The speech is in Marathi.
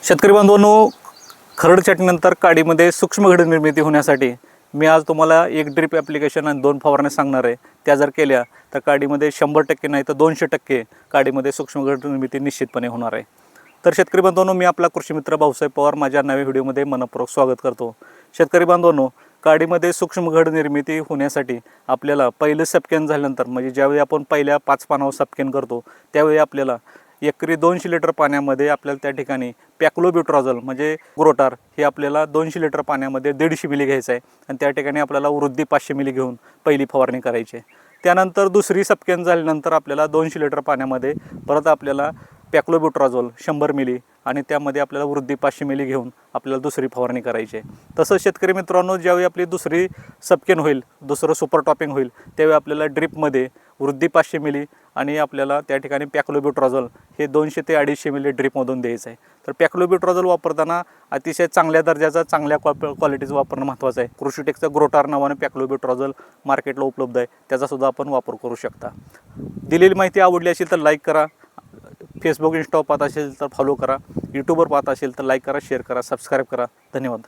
शेतकरी बांधवांनो, खरड छाटणीनंतर काडीमध्ये सूक्ष्म घड निर्मिती होण्यासाठी मी आज तुम्हाला एक ड्रिप ॲप्लिकेशन आणि 2 फवारण्या सांगणार आहे. त्या जर केल्या तर काडीमध्ये 100% नाही तर 200% काडीमध्ये सूक्ष्म घड निर्मिती निश्चितपणे होणार आहे. तर शेतकरी बांधवांनो, मी आपला कृषी मित्र भाऊसाहेब पवार माझ्या नव्या व्हिडिओमध्ये मनपूर्वक स्वागत करतो. शेतकरी बांधवांनो, काडीमध्ये सूक्ष्म घड निर्मिती होण्यासाठी आपल्याला पहिलं सपकेन झाल्यानंतर म्हणजे ज्यावेळी आपण पहिल्या 5 पानावर सपकेन करतो त्यावेळी आपल्याला एकरी 200 लिटर पाण्यामध्ये आपल्याला त्या ठिकाणी पॅक्लोब्युट्राझोल म्हणजे ग्रोटार हे आपल्याला 200 लिटर पाण्यामध्ये 150 मिली घ्यायचं आहे आणि त्या ठिकाणी आपल्याला वृद्धी 500 मिली घेऊन पहिली फवारणी करायची आहे. त्यानंतर दुसरी सपकेन झाल्यानंतर आपल्याला 200 लिटर पाण्यामध्ये परत आपल्याला पॅक्लोब्युट्राझोल 100 मिली आणि त्यामध्ये आपल्याला वृद्धी 500 मिली घेऊन आपल्याला दुसरी फवारणी करायची आहे. तसंच शेतकरी मित्रांनो, ज्यावेळी आपली दुसरी सपकेन होईल, दुसरं सुपर टॉपिंग होईल, त्यावेळी आपल्याला ड्रिपमध्ये वृद्धी 500 मिली आणि आपल्याला त्या ठिकाणी पॅक्लोब्युट्राझोल हे 200 ते 250 मिली ड्रिपमधून द्यायचं आहे. तर पॅक्लोब्युट्राझोल वापरताना अतिशय चांगल्या दर्जाचा, चांगल्या क्वालिटीचं वापरणं महत्त्वाचं आहे. कृषीटेकचं ग्रोटार नावाने पॅक्लोब्युट्राझोल मार्केटला उपलब्ध आहे, त्याचासुद्धा आपण वापर करू शकता. दिलेली माहिती आवडली असेल तर लाईक करा. फेसबुक, इंस्टावर पाहत असेल तर फॉलो करा. यूट्यूबवर पाहत असेल तर लाईक करा, शेअर करा, सबस्क्राईब करा. धन्यवाद.